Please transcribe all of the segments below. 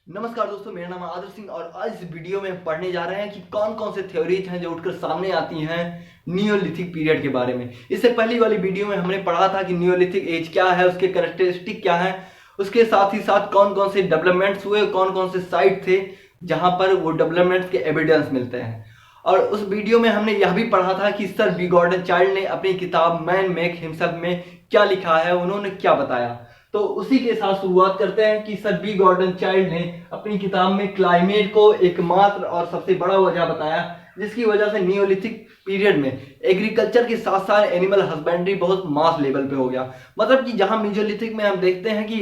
नमस्कार दोस्तों, मेरा नाम है आदर सिंह और आज इस वीडियो में हम पढ़ने जा रहे हैं कि कौन कौन से थ्योरीज हैं जो उठकर सामने आती हैं नियोलिथिक पीरियड के बारे में। इससे पहली वाली वीडियो में हमने पढ़ा था कि नियोलिथिक एज क्या है, उसके कैरेक्टरिस्टिक क्या है, उसके साथ ही साथ कौन कौन से डेवलपमेंट्स हुए, कौन कौन से साइट थे जहां पर वो डेवलपमेंट्स के एविडेंस मिलते हैं। और उस वीडियो में हमने यह भी पढ़ा था कि सर बी गॉर्डन चाइल्ड ने अपनी किताब मैन मेक हिमसेल्फ में क्या लिखा है, उन्होंने क्या बताया। तो उसी के साथ शुरुआत करते हैं कि सर बी गॉर्डन चाइल्ड ने अपनी किताब में क्लाइमेट को एकमात्र और सबसे बड़ा वजह बताया जिसकी वजह से नियोलिथिक पीरियड में एग्रीकल्चर के साथ साथ एनिमल हस्बेंड्री बहुत मास लेवल पे हो गया। मतलब कि जहां मेजोलिथिक में हम देखते हैं कि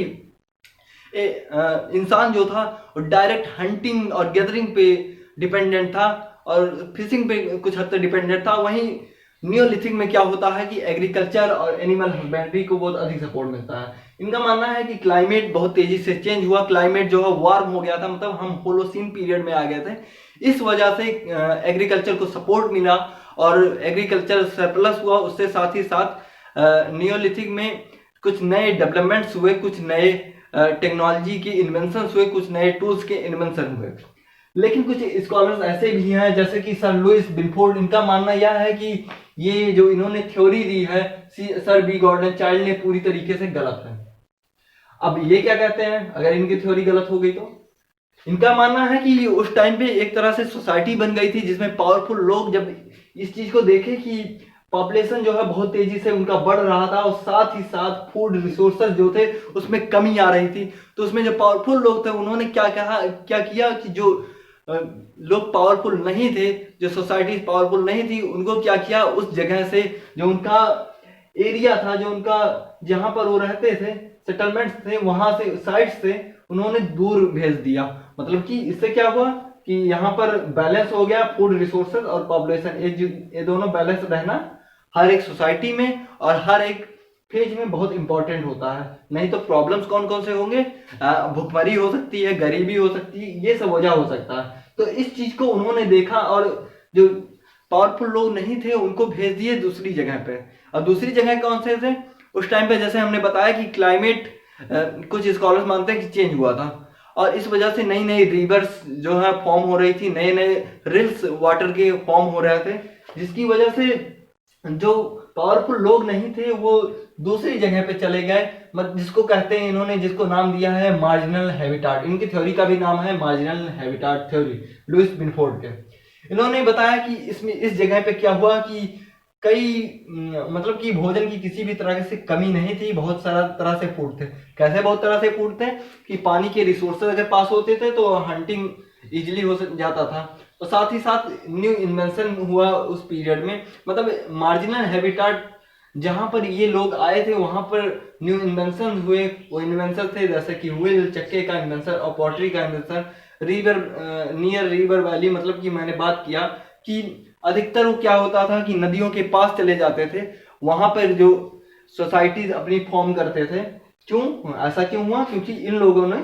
इंसान जो था वो डायरेक्ट हंटिंग और गैदरिंग पे डिपेंडेंट था और फिशिंग पे कुछ हद तक डिपेंडेंट था, वहीं नियोलिथिक में क्या होता है कि एग्रीकल्चर और एनिमल हस्बेंड्री को बहुत अधिक सपोर्ट मिलता है। इनका मानना है कि क्लाइमेट बहुत तेजी से चेंज हुआ, क्लाइमेट जो है वार्म हो गया था, मतलब हम होलोसीन पीरियड में आ गए थे। इस वजह से एग्रीकल्चर को सपोर्ट मिला और एग्रीकल्चर सरप्लस हुआ। उससे साथ ही साथ नियोलिथिक में कुछ नए डेवलपमेंट्स हुए, कुछ नए टेक्नोलॉजी के इन्वेंशन हुए, कुछ नए टूल्स के इन्वेंशन हुए। लेकिन कुछ स्कॉलर्स ऐसे भी हैं जैसे कि सर लुइस बिनफोर्ड, इनका मानना यह है कि ये जो इन्होंने थ्योरी दी है सर बी गॉर्डन चाइल्ड ने पूरी तरीके से गलत है। अब ये क्या कहते हैं अगर इनकी थ्योरी गलत हो गई तो? इनका मानना है कि उस टाइम पे एक तरह से सोसाइटी बन गई थी जिसमें पावरफुल लोग जब इस चीज को देखे कि पॉपुलेशन जो है बहुत तेजी से उनका बढ़ रहा था और साथ ही साथ फूड रिसोर्सेज जो थे उसमें कमी आ रही थी, तो उसमें जो पावरफुल लोग थे उन्होंने क्या किया कि जो लोग पावरफुल नहीं थे, जो सोसाइटी पावरफुल नहीं थी, उनको क्या किया, उस जगह से जो उनका एरिया था, जो उनका जहां पर वो रहते थे सेटलमेंट्स थे, वहां से साइट्स से उन्होंने दूर भेज दिया। मतलब कि इससे क्या हुआ कि यहाँ पर बैलेंस हो गया, फूड रिसोर्सेज और पॉपुलेशन, ये दोनों बैलेंस रहना हर एक सोसाइटी में और हर एक फेज में बहुत इंपॉर्टेंट होता है। नहीं तो प्रॉब्लम्स कौन कौन से होंगे, भुखमरी हो सकती है, गरीबी हो सकती है, ये सब वजह हो सकता है। तो इस चीज को उन्होंने देखा और जो पावरफुल लोग नहीं थे उनको भेज दिए दूसरी जगह पे। और दूसरी जगह कौन से थे उस टाइम पे? जैसे हमने बताया कि क्लाइमेट कुछ स्कॉलर्स मानते हैं कि चेंज हुआ था और इस वजह से नई नई रिवर्स जो है फॉर्म हो रही थी, नए नए रिल्स वाटर के फॉर्म हो रहे थे, जिसकी वजह से जो पावरफुल लोग नहीं थे वो दूसरी जगह पे चले गए, जिसको कहते हैं इन्होंने, जिसको नाम दिया है मार्जिनल हैबिटाट। इनकी थ्योरी का भी नाम है मार्जिनल हैबिटाट थ्योरी, लुइस बिनफोर्ड के। इन्होंने बताया कि इसमें इस जगह पे क्या हुआ कि मतलब कि भोजन की किसी भी तरह से कमी नहीं थी, बहुत सारा तरह से फूड थे। कैसे बहुत तरह से फूड थे कि पानी के रिसोर्सेज अगर पास होते थे तो हंटिंग इजिली हो जाता था और साथ ही साथ न्यू इन्वेंशन हुआ उस पीरियड में। मतलब मार्जिनल हैबिटाट जहां पर ये लोग आए थे वहां पर न्यू इन्वेंशन हुए। वो इन्वेंशन थे जैसे कि व्हील चक्के का इन्वेंशन और पॉटरी का invention. River near river valley, मतलब कि मैंने बात किया कि अधिकतर वो क्या होता था कि नदियों के पास चले जाते थे, वहां पर जो सोसाइटीज अपनी फॉर्म करते थे। क्यों ऐसा क्यों हुआ? क्योंकि इन लोगों ने,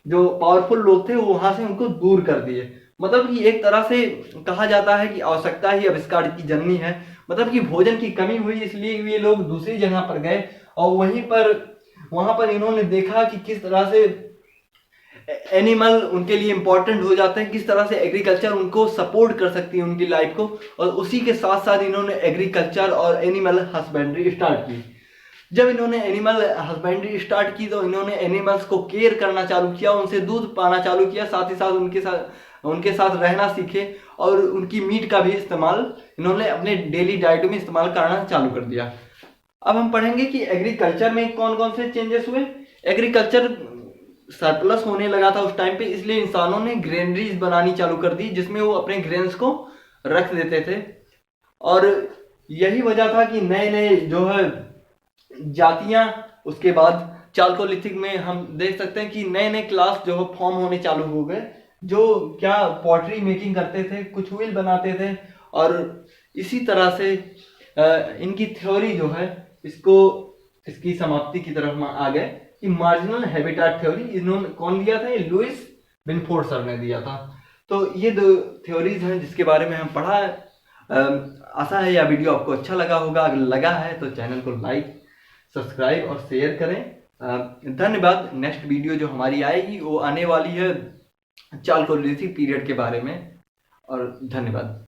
जो पावरफुल लोग थे, वो वहां से उनको दूर कर दिए। मतलब कि एक तरह से कहा जाता है कि आवश्यकता ही आविष्कार की जननी है। मतलब कि भोजन की कमी हुई इसलिए ये लोग दूसरी जगह पर गए और वहां पर इन्होंने देखा कि किस तरह से एनिमल उनके लिए इंपॉर्टेंट हो जाते हैं, किस तरह से एग्रीकल्चर उनको सपोर्ट कर सकती है उनकी लाइफ को। और उसी के साथ साथ इन्होंने एग्रीकल्चर और एनिमल हस्बेंड्री स्टार्ट की। जब इन्होंने एनिमल हस्बेंड्री स्टार्ट की तो इन्होंने एनिमल्स को केयर करना चालू किया, उनसे दूध पाना चालू किया, साथ ही साथ उनके साथ रहना सीखे और उनकी मीट का भी इस्तेमाल इन्होंने अपने डेली डाइट में इस्तेमाल करना चालू कर दिया। अब हम पढ़ेंगे कि एग्रीकल्चर में कौन कौन से चेंजेस हुए। एग्रीकल्चर सरप्लस होने लगा था उस टाइम पे, इसलिए इंसानों ने ग्रेनरीज बनानी चालू कर दी जिसमें वो अपने ग्रेन्स को रख देते थे। और यही वजह था कि नए नए जो है जातियां, उसके बाद चाल्कोलिथिक में हम देख सकते हैं कि नए नए क्लास जो है फॉर्म होने चालू हो गए, जो क्या पॉटरी मेकिंग करते थे, कुछ व्हील बनाते थे। और इसी तरह से इनकी थ्योरी जो है इसकी समाप्ति की तरफ आ गए कि मार्जिनल हैबिटाट थ्योरी इन्होंने कौन दिया था? ये लुइस बिनफोर्ड सर ने दिया था। तो ये दो थ्योरीज हैं जिसके बारे में हम पढ़ा है। आशा है यह वीडियो आपको अच्छा लगा होगा। अगर लगा है तो चैनल को लाइक, सब्सक्राइब और शेयर करें। धन्यवाद। नेक्स्ट वीडियो जो हमारी आएगी वो आने वाली है चालकोलिथिक पीरियड के बारे में। और धन्यवाद।